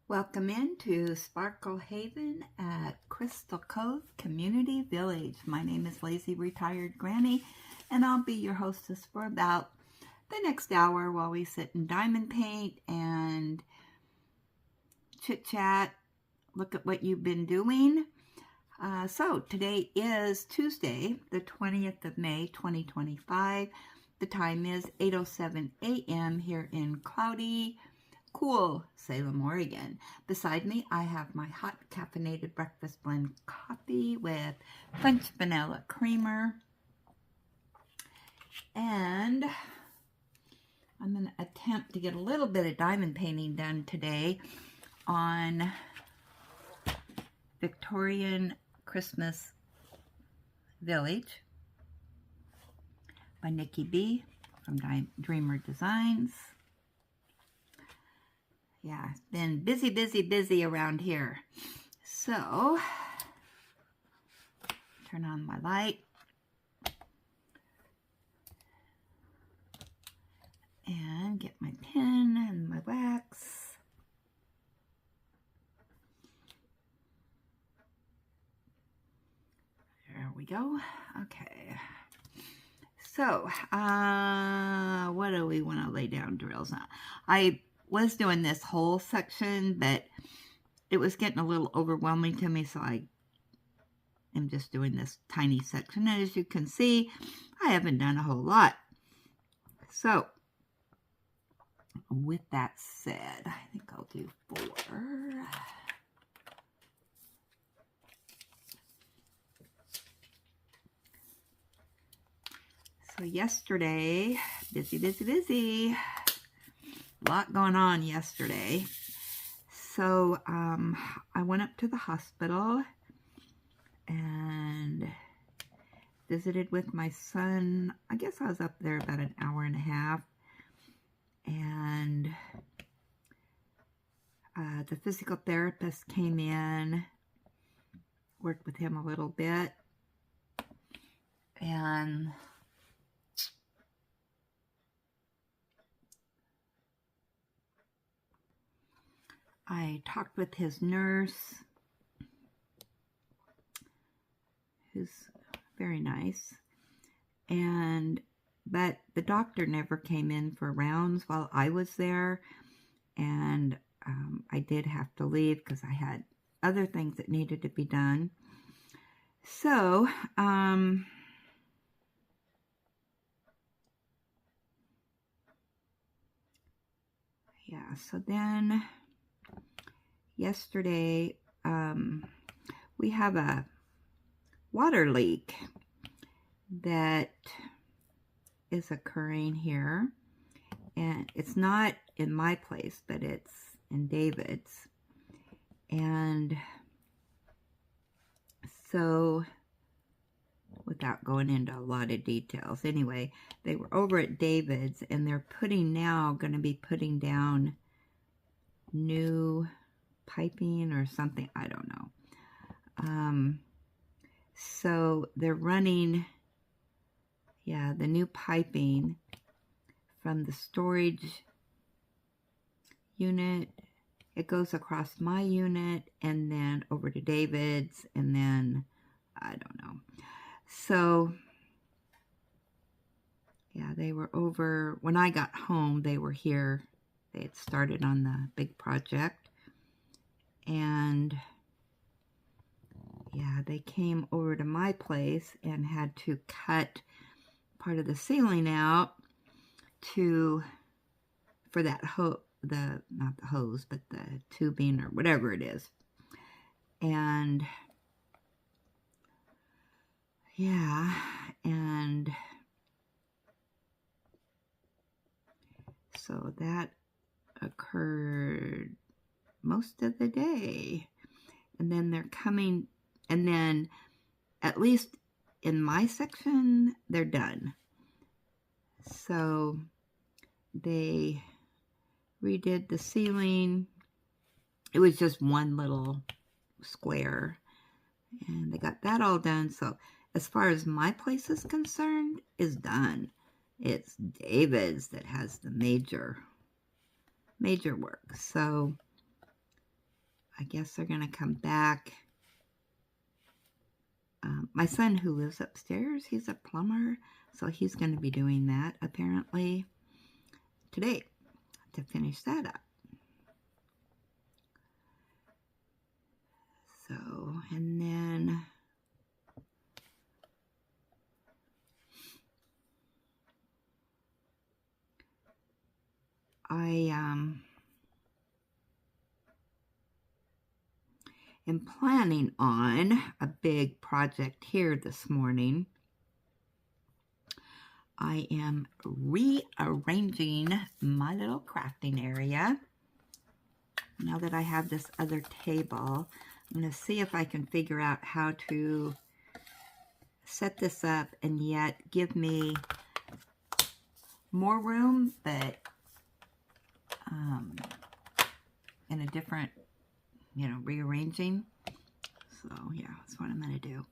Welcome into Sparkle Haven at Crystal Cove Community Village. My name is Lazy Retired Granny, and I'll be your hostess for about the next hour while we sit and diamond paint and chit-chat, look at what you've been doing. So today is Tuesday, the 20th of May, 2025. The time is 8:07 a.m. here in cloudy, cool Salem, Oregon. Beside me, I have my hot caffeinated breakfast blend coffee with French vanilla creamer. And I'm going to attempt to get a little bit of diamond painting done today on Victorian Christmas Village by Nicky Boehme from Dreamer Designs. Yeah, it's been busy around here. So, turn on my light. And get my pen and my wax. There we go. Okay. So, what do we want to lay down drills on? I was doing this whole section, but it was getting a little overwhelming to me, so I am just doing this tiny section. And as you can see, I haven't done a whole lot. So, with that said, I think I'll do 4. So yesterday, busy. A lot going on yesterday. So I went up to the hospital and visited with my son. I guess I was up there about an hour and a half. And the physical therapist came in, worked with him a little bit, and I talked with his nurse, who's very nice, but the doctor never came in for rounds while I was there, and I did have to leave because I had other things that needed to be done. So, yeah, so then yesterday, we have a water leak that is occurring here, and it's not in my place, but it's in David's. And so, without going into a lot of details, anyway, they were over at David's, and they're going to be putting down new piping or something, I don't know. So they're running, the new piping from the storage unit. It goes across my unit and then over to David's, and then I don't know. So yeah, they were over when I got home. They were here. They had started on the big project, and yeah, they came over to my place and had to cut part of the ceiling out for that not the hose, but the tubing or whatever it is. And yeah, and so that occurred most of the day. And then they're coming, and then at least in my section, they're done. So they redid the ceiling. It was just one little square, and they got that all done. So as far as my place is concerned, is done. It's David's that has the major work. So I guess they're going to come back. My son who lives upstairs, he's a plumber, so he's going to be doing that apparently today to finish that up. So, and then I am planning on a big project here this morning. I am rearranging my little crafting area. Now that I have this other table, I'm going to see if I can figure out how to set this up and yet give me more room, but in a different, rearranging. So yeah, that's what I'm going to do.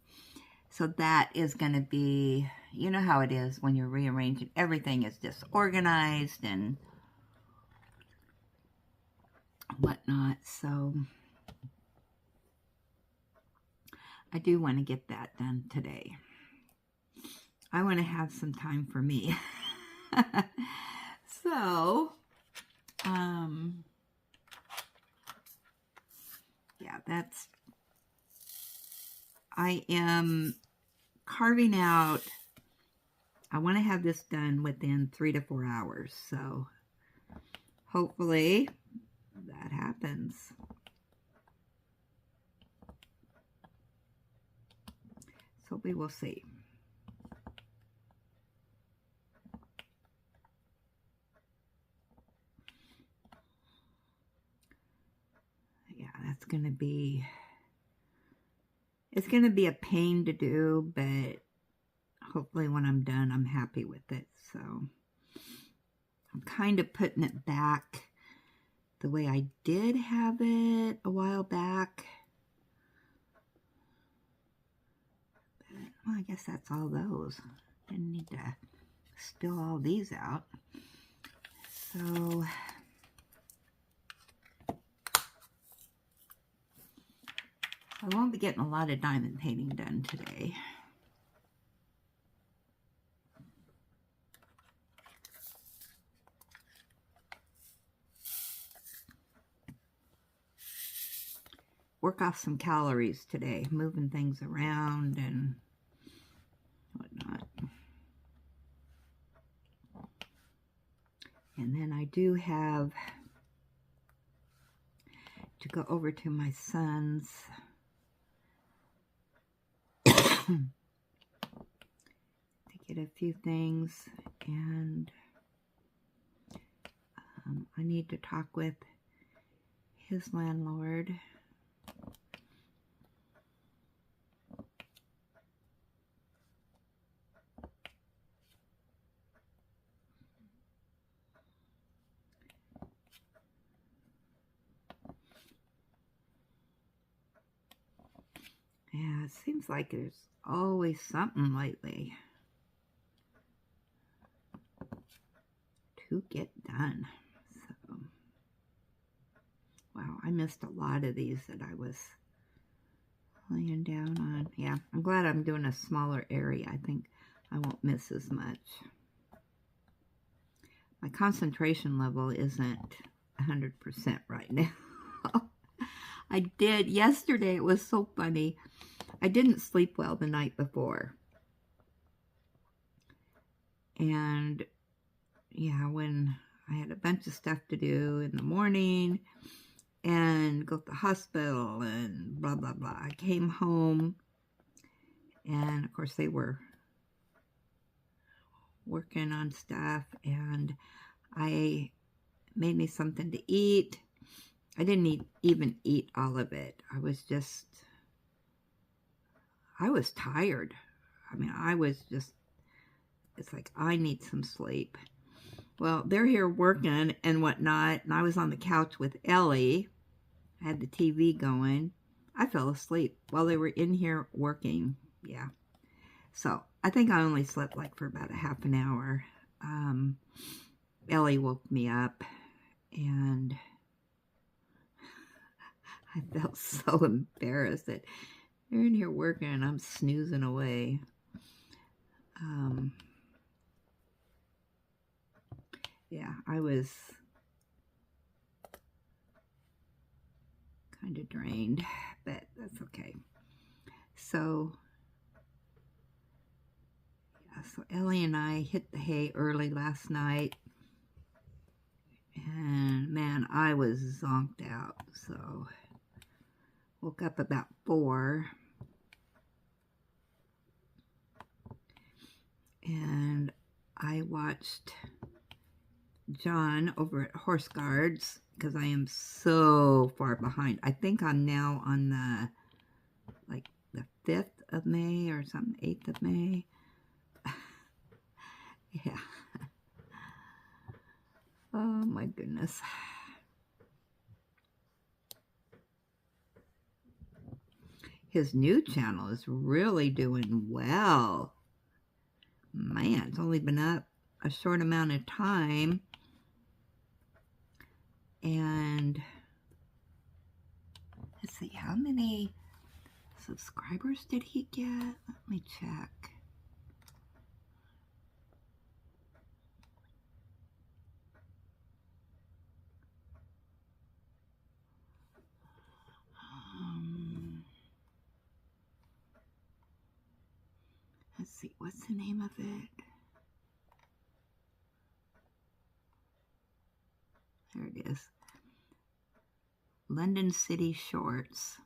So that is going to be, you know how it is when you're rearranging. Everything is disorganized and whatnot. So I do want to get that done today. I want to have some time for me. So, yeah, I am carving out, I want to have this done within 3 to 4 hours. So hopefully that happens. So we will see. Yeah, that's going to be, it's going to be a pain to do, but hopefully when I'm done, I'm happy with it. So I'm kind of putting it back the way I did have it a while back. But, well, I guess that's all those. Didn't need to spill all these out. So I won't be getting a lot of diamond painting done today. Work off some calories today, moving things around and whatnot. And then I do have to go over to my son's to get a few things, and I need to talk with his landlord. Yeah, it seems like there's always something lately to get done. So, wow, I missed a lot of these that I was laying down on. Yeah, I'm glad I'm doing a smaller area. I think I won't miss as much. My concentration level isn't 100% right now. I did, yesterday, it was so funny. I didn't sleep well the night before. And yeah, when I had a bunch of stuff to do in the morning and go to the hospital and blah, blah, blah. I came home and of course they were working on stuff and I made me something to eat. I didn't even eat all of it. I was tired. I mean, it's like, I need some sleep. Well, they're here working and whatnot, and I was on the couch with Ellie. I had the TV going. I fell asleep while they were in here working. Yeah. So, I think I only slept like for about a half an hour. Ellie woke me up, and I felt so embarrassed that they're in here working and I'm snoozing away. Yeah, I was kind of drained, but that's okay. So, yeah, so Ellie and I hit the hay early last night. And man, I was zonked out. So, woke up about 4. And I watched John over at Horse Guards because I am so far behind. I think I'm now on the, like, the 5th of May or something, 8th of May. Yeah. Oh my goodness. His new channel is really doing well. Man, it's only been up a short amount of time. And let's see, how many subscribers did he get? Let me check. Let's see, what's the name of it? There it is. London City Shorts.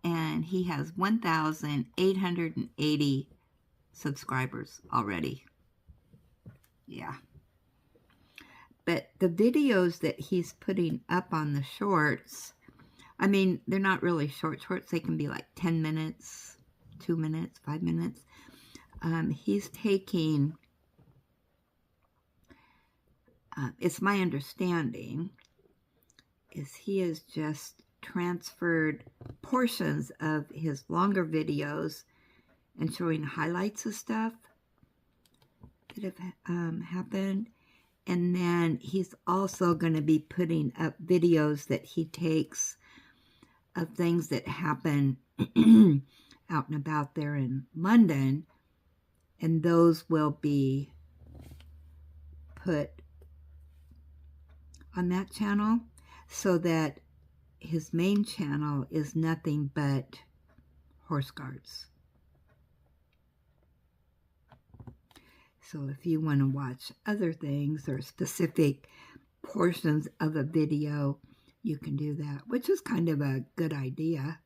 And he has 1,880 subscribers already. Yeah. But the videos that he's putting up on the shorts, I mean, they're not really shorts. They can be like 10 minutes, 2 minutes, 5 minutes. He's taking, it's my understanding, is he has just transferred portions of his longer videos and showing highlights of stuff that have happened. And then he's also going to be putting up videos that he takes of things that happen out and about there in London. And those will be put on that channel so that his main channel is nothing but Horse Guards. So if you want to watch other things or specific portions of a video, you can do that, which is kind of a good idea.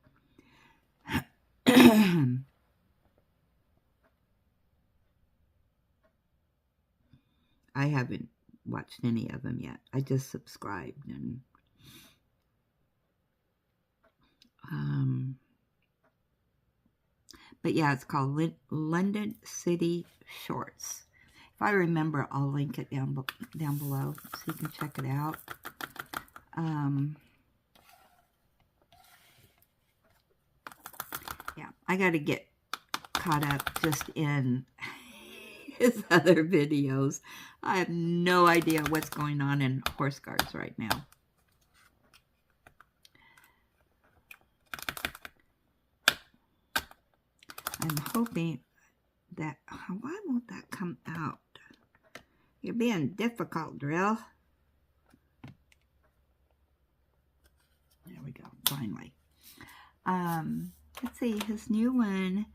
I haven't watched any of them yet. I just subscribed and but yeah, it's called London City Shorts. If I remember, I'll link it down below so you can check it out. Yeah, I got to get caught up just in his other videos. I have no idea what's going on in Horse Guards right now. I'm hoping that, why won't that come out? You're being difficult, Drill. There we go, finally. Let's see, his new one,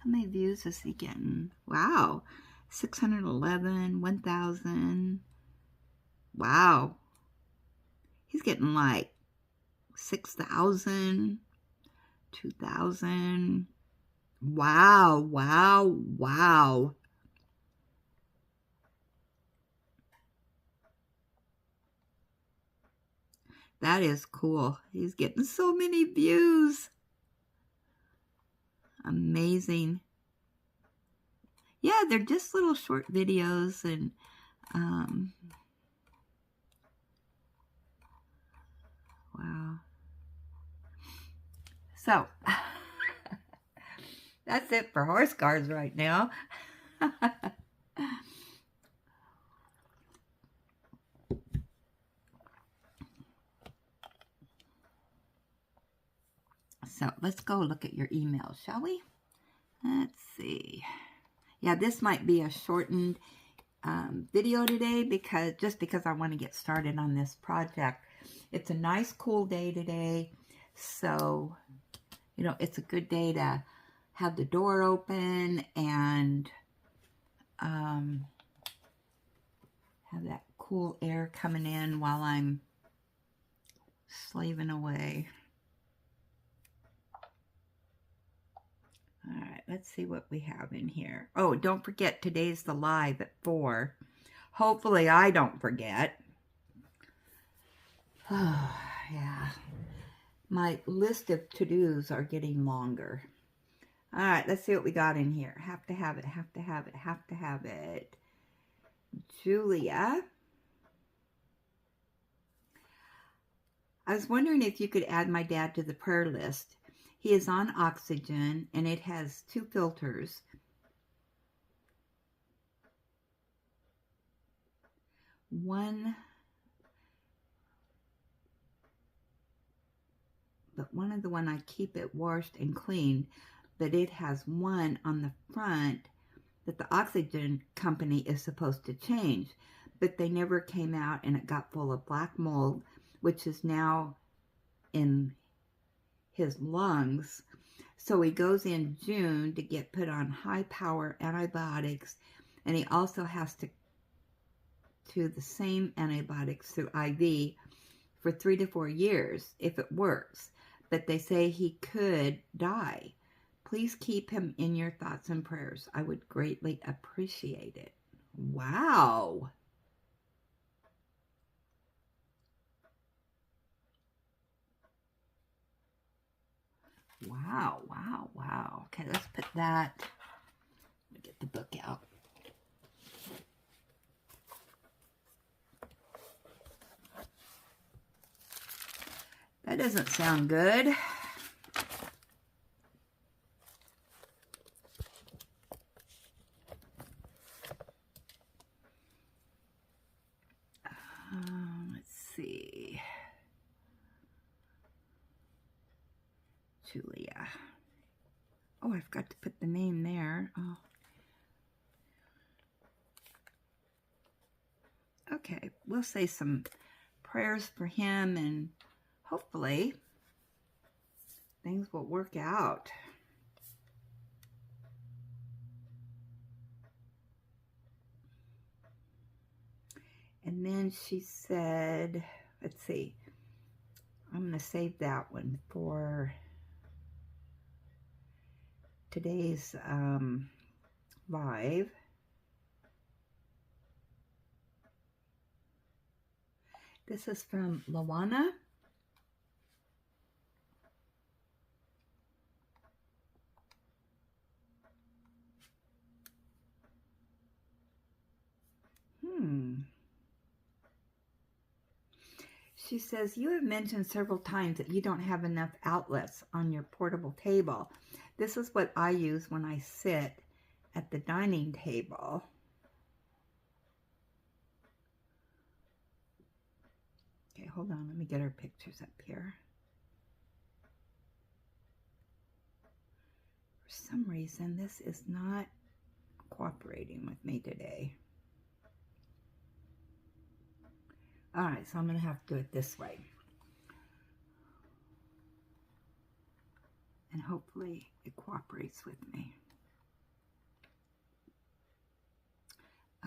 how many views is he getting? Wow, 611, 1,000. Wow. He's getting like 6,000, 2,000. Wow, wow, wow. That is cool. He's getting so many views. Amazing. Yeah, they're just little short videos and wow. So that's it for Horse Guards right now. So let's go look at your email, shall we? Let's see. Yeah, this might be a shortened video today because I want to get started on this project. It's a nice cool day today, so you know it's a good day to have the door open and have that cool air coming in while I'm slaving away. All right, let's see what we have in here. Oh, don't forget, today's the live at 4. Hopefully I don't forget. Oh, yeah. My list of to-dos are getting longer. All right, let's see what we got in here. Have to have it, have to have it, have to have it. Julia. I was wondering if you could add my dad to the prayer list. He is on oxygen, and it has 2 filters. One of the one I keep it washed and cleaned, but it has one on the front that the oxygen company is supposed to change, but they never came out, and it got full of black mold, which is now in his lungs. So he goes in June to get put on high power antibiotics, and he also has to the same antibiotics through IV for 3 to 4 years if it works, but they say he could die. Please keep him in your thoughts and prayers. I would greatly appreciate it. Wow. Wow, wow, wow. Okay, let's put that. Let me get the book out. That doesn't sound good. Let's see. Julia. Oh, I forgot to put the name there. Oh. Okay, we'll say some prayers for him, and hopefully things will work out. And then she said, let's see, I'm going to save that one for today's live. This is from Lawana. She says, you have mentioned several times that you don't have enough outlets on your portable table. This is what I use when I sit at the dining table. Okay, hold on. Let me get our pictures up here. For some reason, this is not cooperating with me today. All right, so I'm going to have to do it this way. And hopefully it cooperates with me.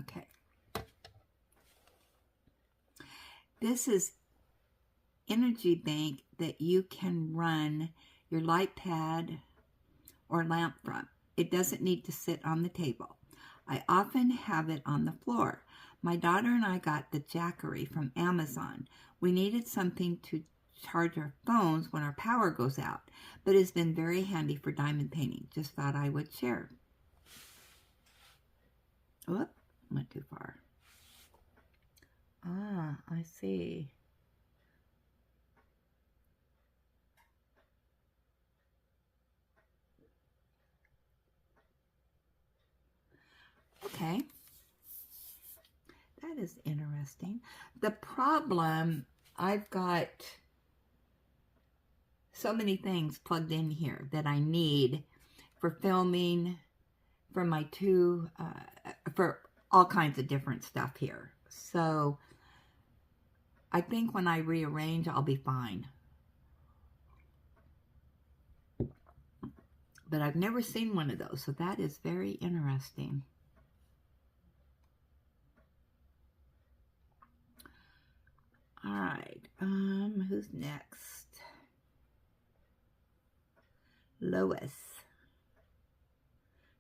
Okay. This is energy bank that you can run your light pad or lamp from. It doesn't need to sit on the table. I often have it on the floor. My daughter and I got the Jackery from Amazon. We needed something to charge our phones when our power goes out, but it's been very handy for diamond painting. Just thought I would share. Whoop, went too far. Ah, I see. Okay. That is interesting. The problem, I've got so many things plugged in here that I need for filming, for my for all kinds of different stuff here. So I think when I rearrange, I'll be fine. But I've never seen one of those, so that is very interesting. All right, who's next? Lois.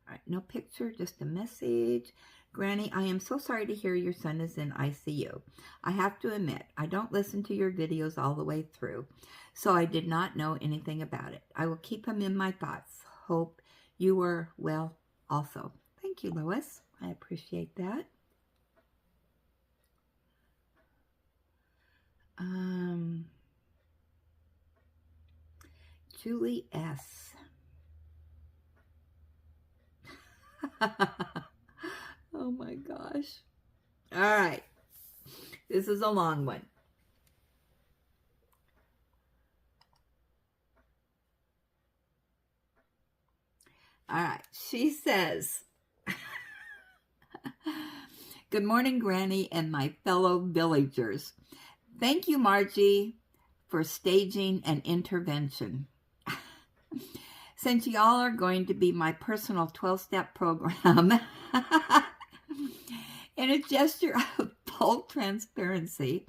All right, no picture, just a message. Granny, I am so sorry to hear your son is in ICU. I have to admit, I don't listen to your videos all the way through, so I did not know anything about it. I will keep him in my thoughts. Hope you are well also. Thank you, Lois. I appreciate that. Julie S. Oh my gosh. All right. This is a long one. All right. She says, good morning, Granny and my fellow villagers. Thank you, Margie, for staging an intervention. Since y'all are going to be my personal 12-step program, in a gesture of full transparency,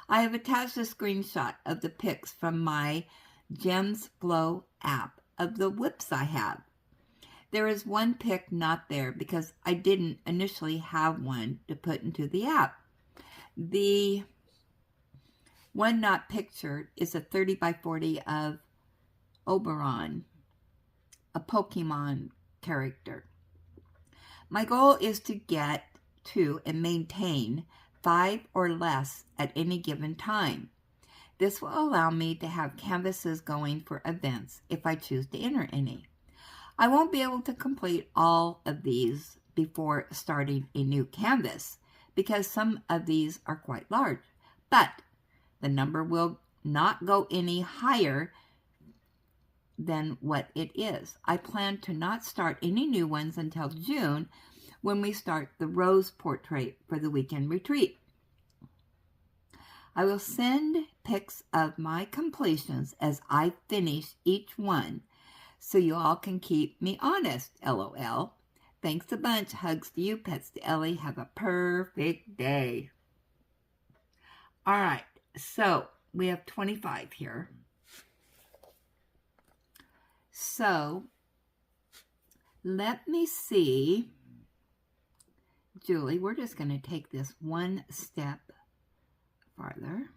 I have attached a screenshot of the pics from my Gems Glow app of the whips I have. There is one pic not there because I didn't initially have one to put into the app. The one not pictured is a 30 by 40 of Oberon, a Pokemon character. My goal is to get to and maintain 5 or less at any given time. This will allow me to have canvases going for events if I choose to enter any. I won't be able to complete all of these before starting a new canvas because some of these are quite large, but the number will not go any higher than what it is. I plan to not start any new ones until June when we start the rose portrait for the weekend retreat. I will send pics of my completions as I finish each one so you all can keep me honest, LOL. Thanks a bunch. Hugs to you. Pets to Ellie. Have a perfect day. All right. So we have 25 here. So let me see. Julie, we're just going to take this one step farther.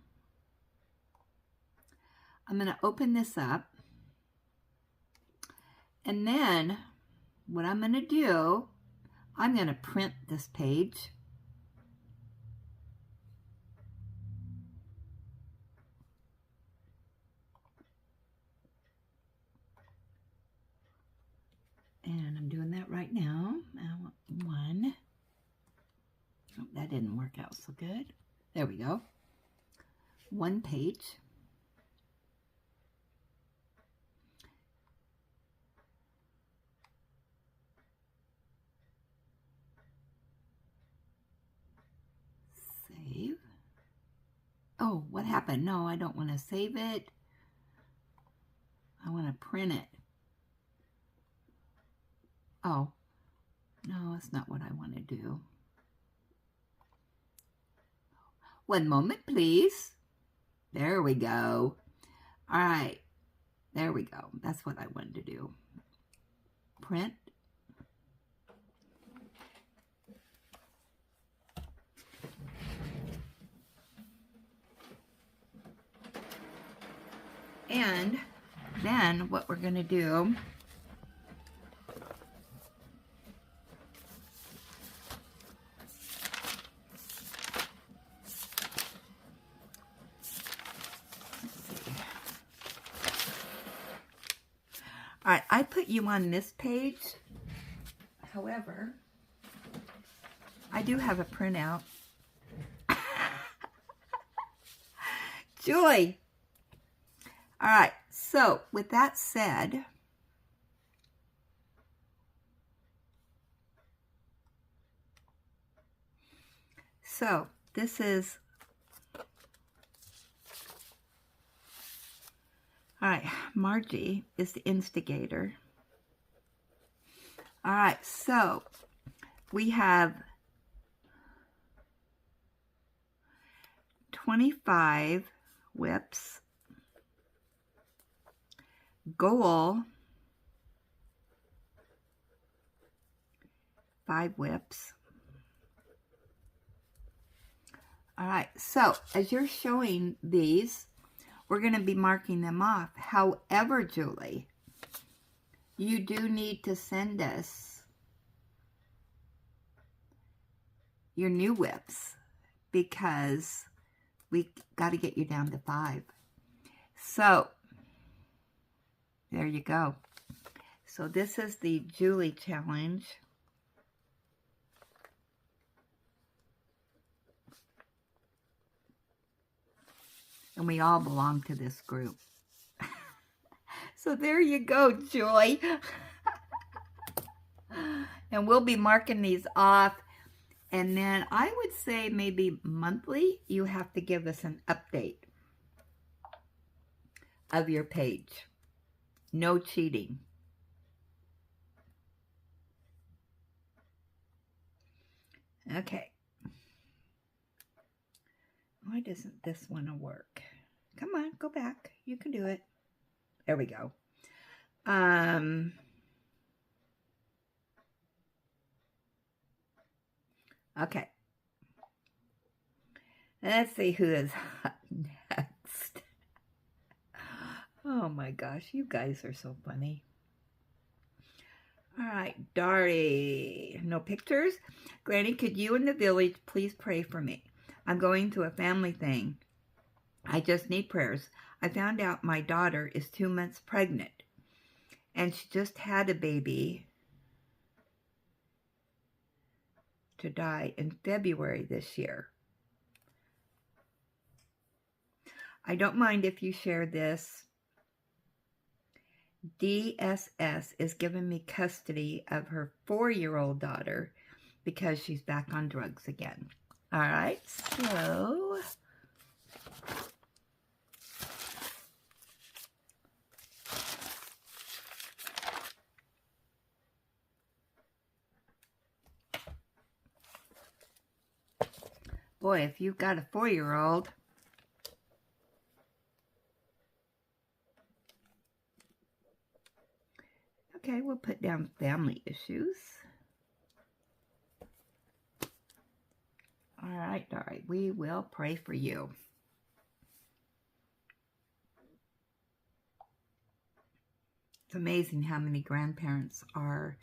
I'm going to open this up. And then what I'm going to do, I'm going to print this page. And I'm doing that right now. I want one. Oh, that didn't work out so good. There we go. One page. Save. Oh, what happened? No, I don't want to save it. I want to print it. Oh, no, that's not what I want to do. One moment, please. There we go. All right. There we go. That's what I wanted to do. Print. And then what we're going to do, all right, I put you on this page. However, I do have a printout. Julie. All right, So, with that said, this is, all right, Margie is the instigator. All right, so we have 25 whips, goal, 5 whips. All right, so as you're showing these, we're going to be marking them off. However, Julie, you do need to send us your new whips because we got to get you down to 5. So, there you go. So this is the Julie challenge. And we all belong to this group. So there you go, Joy. And we'll be marking these off. And then I would say maybe monthly, you have to give us an update of your page. No cheating. Okay. Why doesn't this want to work? Come on, go back. You can do it. There we go. Okay. Let's see who is up next. Oh my gosh, you guys are so funny. All right, Dari. No pictures? Granny, could you and the village please pray for me? I'm going to a family thing. I just need prayers. I found out my daughter is 2 months pregnant. And she just had a baby to die in February this year. I don't mind if you share this. DSS is giving me custody of her 4-year-old daughter because she's back on drugs again. All right, so boy, if you've got a 4-year-old, okay, we'll put down family issues. All right, we will pray for you. It's amazing how many grandparents are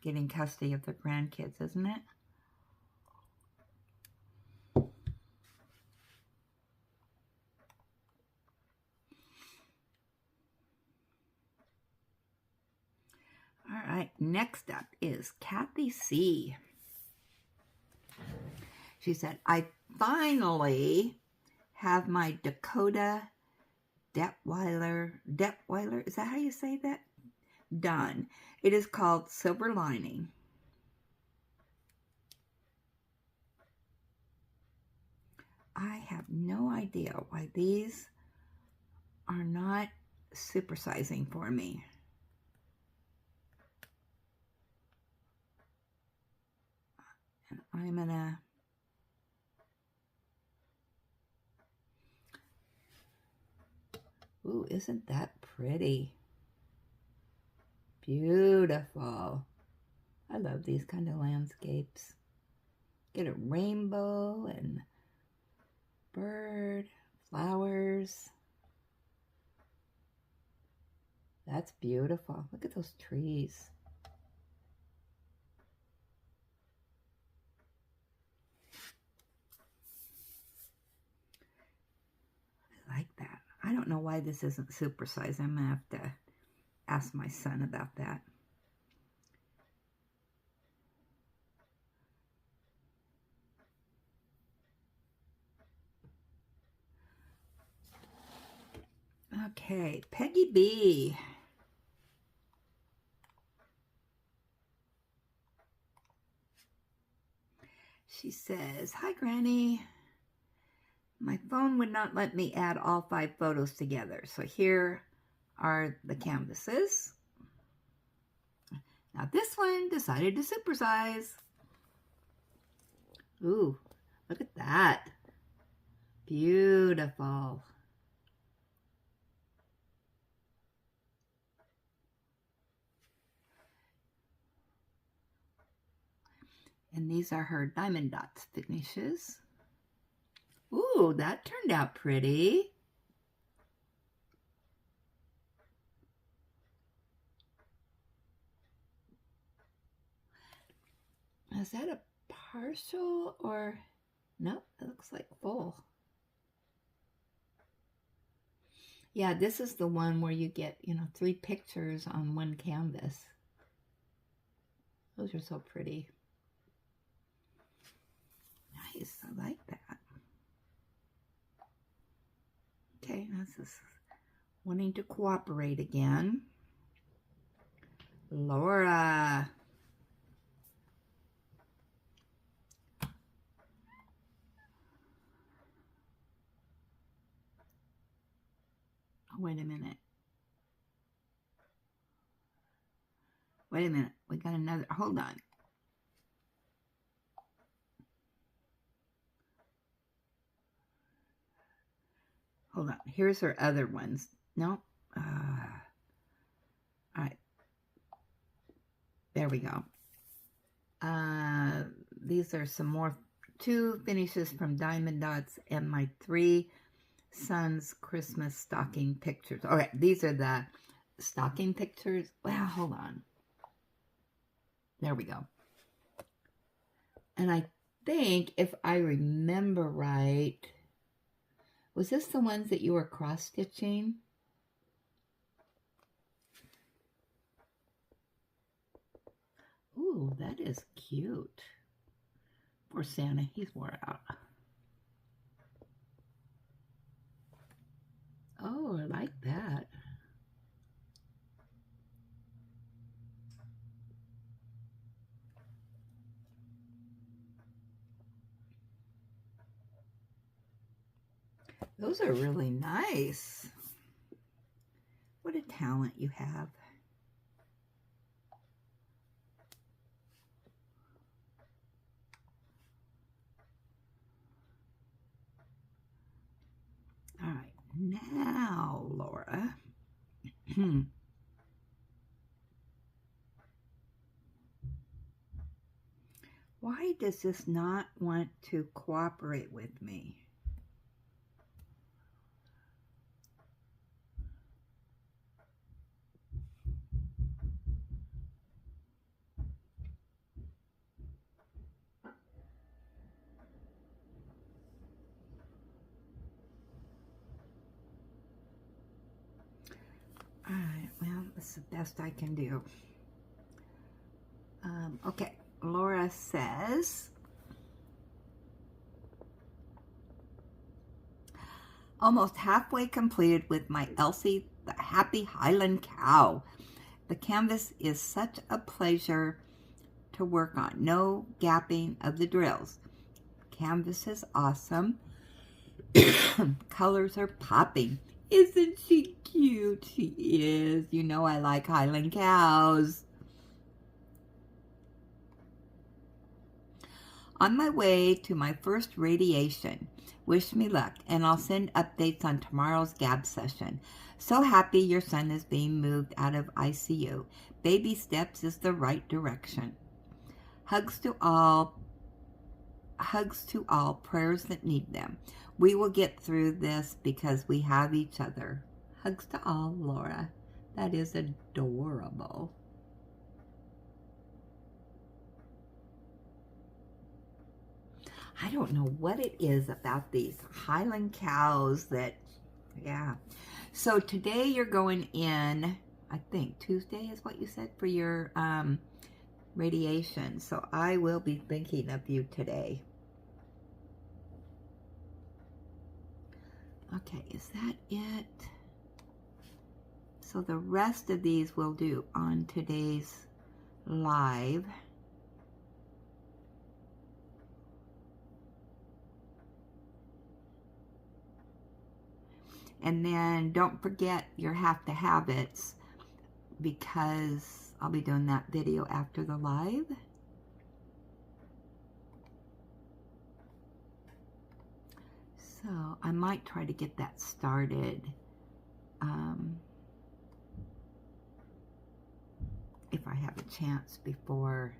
getting custody of their grandkids, isn't it? All right, next up is Kathy C. She said, I finally have my Dakota Detweiler, is that how you say that? Done. It is called Silver Lining. I have no idea why these are not supersizing for me. And I'm gonna ooh, isn't that pretty? Beautiful. I love these kind of landscapes. Get a rainbow and bird, flowers. That's beautiful. Look at those trees. I like that. I don't know why this isn't supersized. I'm going to have to ask my son about that. Okay, Peggy B. She says, "Hi, Granny. My phone would not let me add all 5 photos together. So here are the canvases. Now this one decided to supersize. Ooh, look at that. Beautiful. And these are her diamond dots finishes. Ooh, that turned out pretty. Is that a partial or... Nope, it looks like full. Yeah, this is the one where you get, 3 pictures on one canvas. Those are so pretty. Nice, I like that. Okay, this is wanting to cooperate again. Laura. Oh, wait a minute. Wait a minute. We got another. Hold on. Hold on. Here's her other ones. No. All right. There we go. These are some more 2 finishes from Diamond Dots and my 3 sons' Christmas stocking pictures. All right. These are the stocking pictures. Well, hold on. There we go. And I think, if I remember right, was this the ones that you were cross-stitching? Ooh, that is cute. Poor Santa, he's wore out. Oh, I like that. Those are really nice. What a talent you have. All right, now, Laura. Why does this not want to cooperate with me? All right, well, that's the best I can do. Okay, Laura says, almost halfway completed with my Elsie the Happy Highland Cow. The canvas is such a pleasure to work on. No gapping of the drills. Canvas is awesome. Colors are popping. Isn't she cute? She is. You know I like Highland cows. On my way to my first radiation. Wish me luck, and I'll send updates on tomorrow's gab session. So happy your son is being moved out of ICU. Baby steps is the right direction. Hugs to all, prayers that need them. We will get through this because we have each other. Hugs to all, Laura. That is adorable. I don't know what it is about these Highland cows that, yeah. So today you're going in, I think Tuesday is what you said, for your radiation. So I will be thinking of you today. Okay, is that it? So the rest of these we'll do on today's live. And then don't forget your have to have it's, because I'll be doing that video after the live. So I might try to get that started if I have a chance before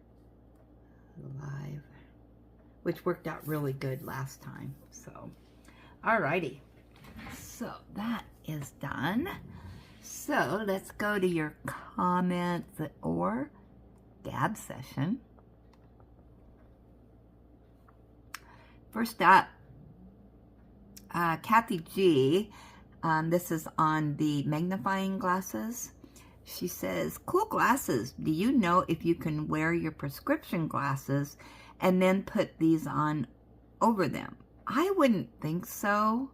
the live, which worked out really good last time. So, alrighty. So that is done. So let's go to your comments or gab session. First up, Kathy G. This is on the magnifying glasses. She says, cool glasses. Do you know if you can wear your prescription glasses and then put these on over them? I wouldn't think so,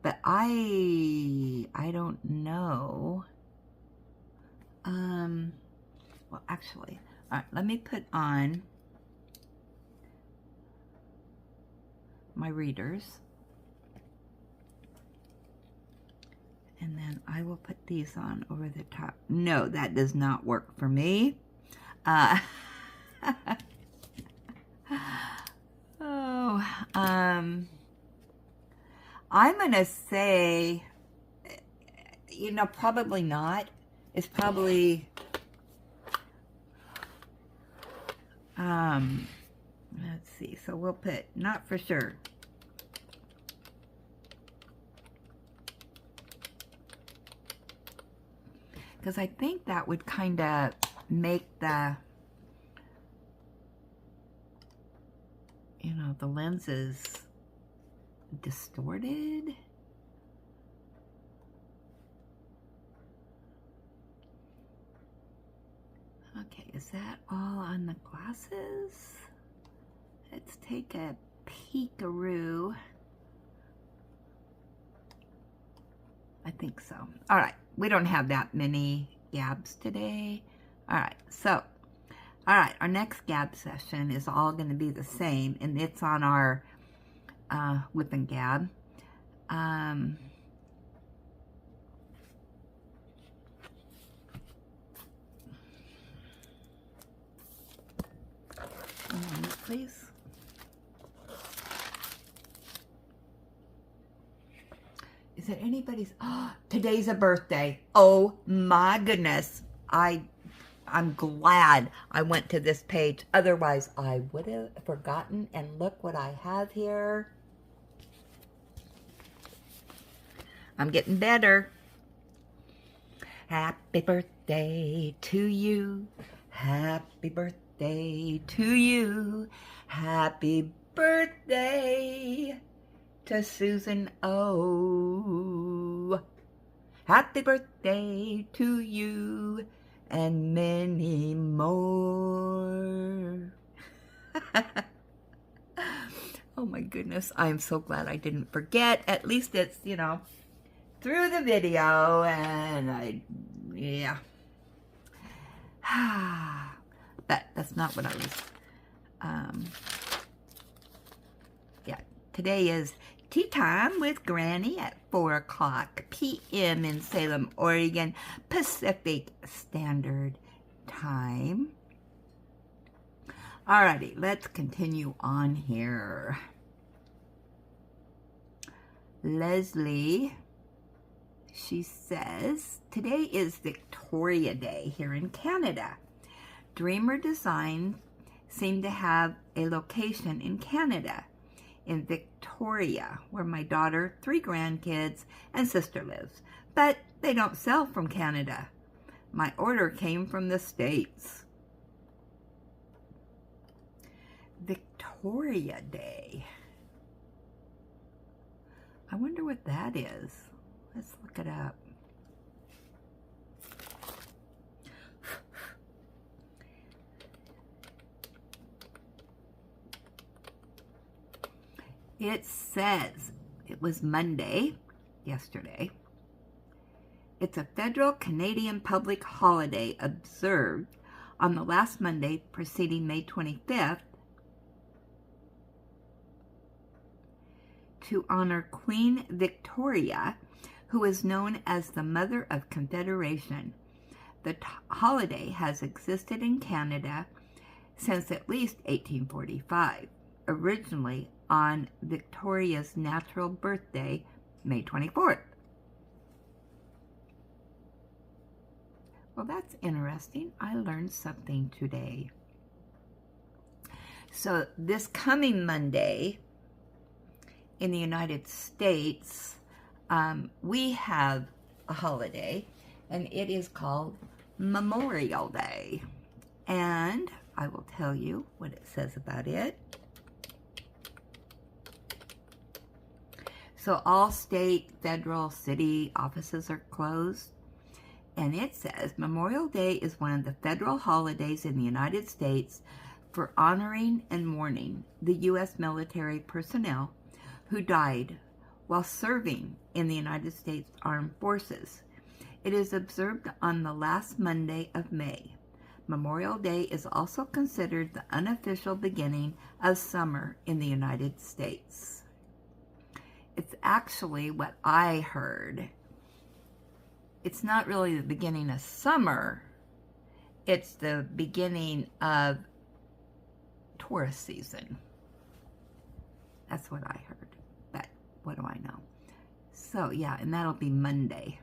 but I don't know. Well, actually, all right, let me put on my readers. And then I will put these on over the top. No, that does not work for me. I'm going to say, you know, probably not. It's probably, let's see. So we'll put not for sure. Because I think that would kind of make the, you know, the lenses distorted. Okay, is that all on the glasses? Let's take a peekaroo. I think so. All right. We don't have that many gabs today. All right. So, all right. Our next gab session is all going to be the same, and it's on our lip and gab. One moment, please. Is it anybody's? Oh, today's a birthday. Oh my goodness. I'm glad I went to this page. Otherwise, I would have forgotten. And look what I have here. I'm getting better. Happy birthday to you. Happy birthday to you. Happy birthday to Susan O. Happy birthday to you and many more. Oh my goodness, I'm so glad I didn't forget. At least it's, you know, through the video, and yeah. But that's not what I was, yeah. Today is tea time with Granny at 4 o'clock p.m. in Salem, Oregon, Pacific Standard Time. Alrighty, let's continue on here. Leslie, she says, today is Victoria Day here in Canada. Dreamer Design seem to have a location in Canada, in Victoria, where my daughter, 3 grandkids, and sister lives. But they don't sell from Canada. My order came from the States. Victoria Day. I wonder what that is. Let's look it up. It says it was Monday, yesterday, It's a federal Canadian public holiday observed on the last Monday preceding May 25th to honor Queen Victoria, who is known as the Mother of Confederation. The holiday has existed in Canada since at least 1845, originally on Victoria's natural birthday, May 24th. Well, that's interesting. I learned something today. So this coming Monday in the United States, we have a holiday, and it is called Memorial Day. And I will tell you what it says about it. So all state, federal, city offices are closed. And it says, Memorial Day is one of the federal holidays in the United States for honoring and mourning the U.S. military personnel who died while serving in the United States Armed Forces. It is observed on the last Monday of May. Memorial Day is also considered the unofficial beginning of summer in the United States. It's actually what I heard. It's not really the beginning of summer. It's the beginning of tourist season. That's what I heard. But what do I know? So yeah, and that'll be Monday.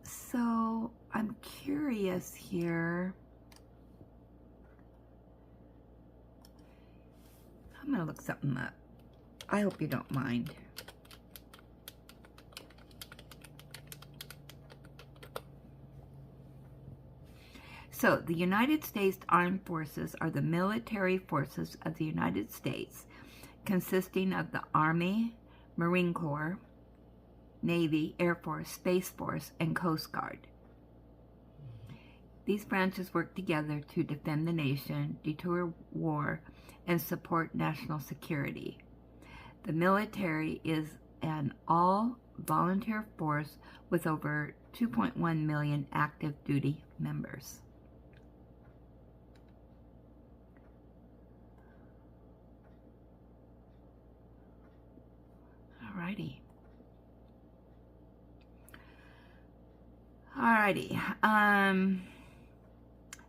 So I'm curious here. I'm going to look something up. I hope you don't mind. So, the United States Armed Forces are the military forces of the United States, consisting of the Army, Marine Corps, Navy, Air Force, Space Force, and Coast Guard. These branches work together to defend the nation, deter war, and support national security. The military is an all-volunteer force with over 2.1 million active duty members. Alrighty.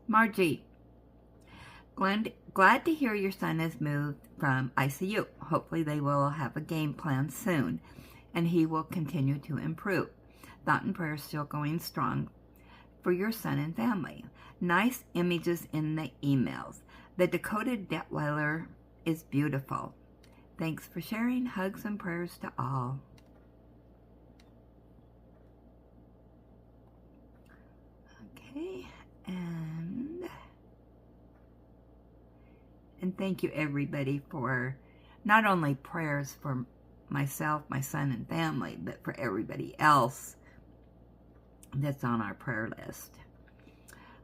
Margie, glad to hear your son has moved from ICU. Hopefully they will have a game plan soon, and he will continue to improve. Thought and prayer still going strong for your son and family. Nice images in the emails. The Dakota Detweiler is beautiful. Thanks for sharing. Hugs and prayers to all. Okay, and thank you everybody for not only prayers for myself, my son, and family, but for everybody else that's on our prayer list.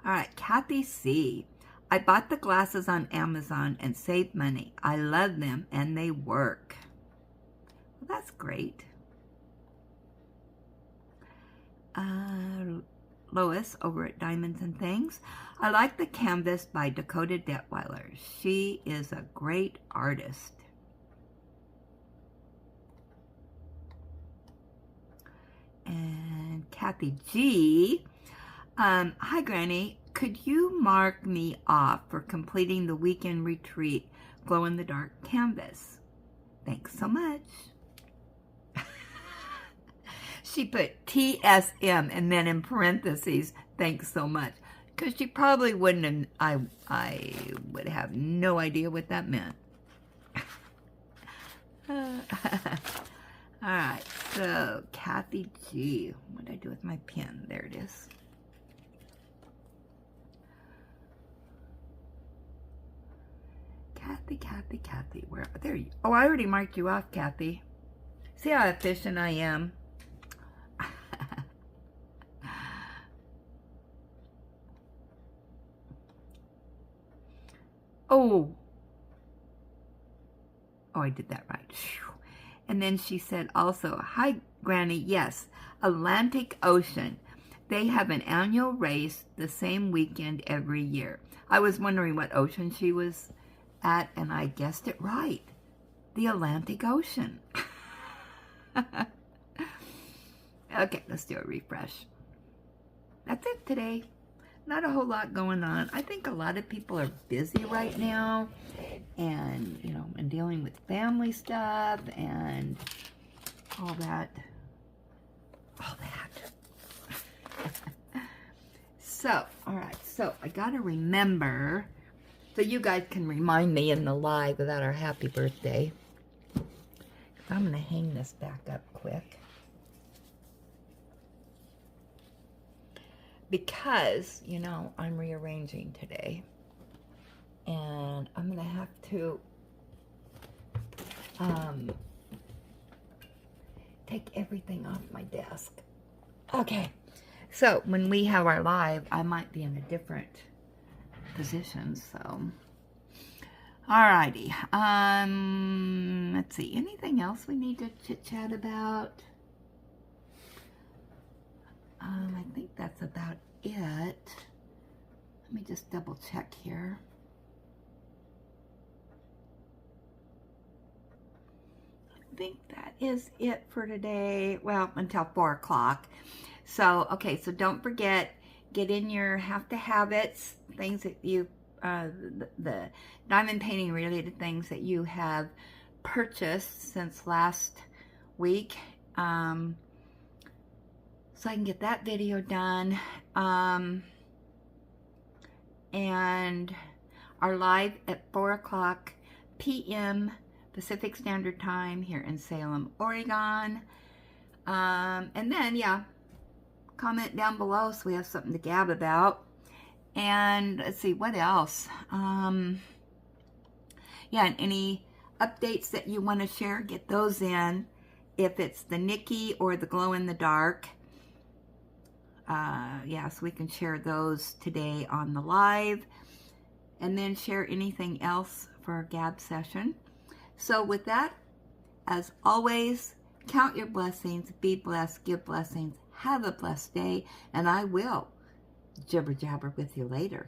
All right, Kathy C. I bought the glasses on Amazon and saved money. I love them and they work. Well, that's great. Lois over at Diamonds and Things. I like the canvas by Dakota Detweiler. She is a great artist. And Kathy G. Hi, Granny. Could you mark me off for completing the weekend retreat glow-in-the-dark canvas? Thanks so much. She put TSM and then in parentheses, thanks so much. Because she probably wouldn't have, I would have no idea what that meant. All right, so Kathy G. What did I do with my pen? There it is. Kathy, where, there you, oh, I already marked you off, Kathy. See how efficient I am? Oh, I did that right. Phew. And then she said also, hi, Granny, yes, Atlantic Ocean. They have an annual race the same weekend every year. I was wondering what ocean she was at, and I guessed it right. The Atlantic Ocean. Okay, let's do a refresh. That's it today. Not a whole lot going on. I think a lot of people are busy right now and, you know, and dealing with family stuff and all that. So, all right. So, I got to remember, so you guys can remind me in the live about our happy birthday. I'm going to hang this back up quick. Because, you know, I'm rearranging today. And I'm going to have to take everything off my desk. Okay. So, when we have our live, I might be in a different position, so. Alrighty. Let's see. Anything else we need to chit-chat about? I think that's about it. Let me just double check here. I think that is it for today. Well, until 4 o'clock. So, okay, so don't forget, get in your have-to-habits, things that you, the diamond painting related things that you have purchased since last week. So I can get that video done. And our live at 4 o'clock p.m. Pacific Standard Time here in Salem, Oregon. And then, yeah, comment down below so we have something to gab about. And let's see, what else? Yeah, and any updates that you want to share, get those in. If it's the Nicky or the glow in the dark. Yeah, so we can share those today on the live. And then share anything else for our gab session. So with that, as always, count your blessings, be blessed, give blessings, have a blessed day, and I will jibber jabber with you later.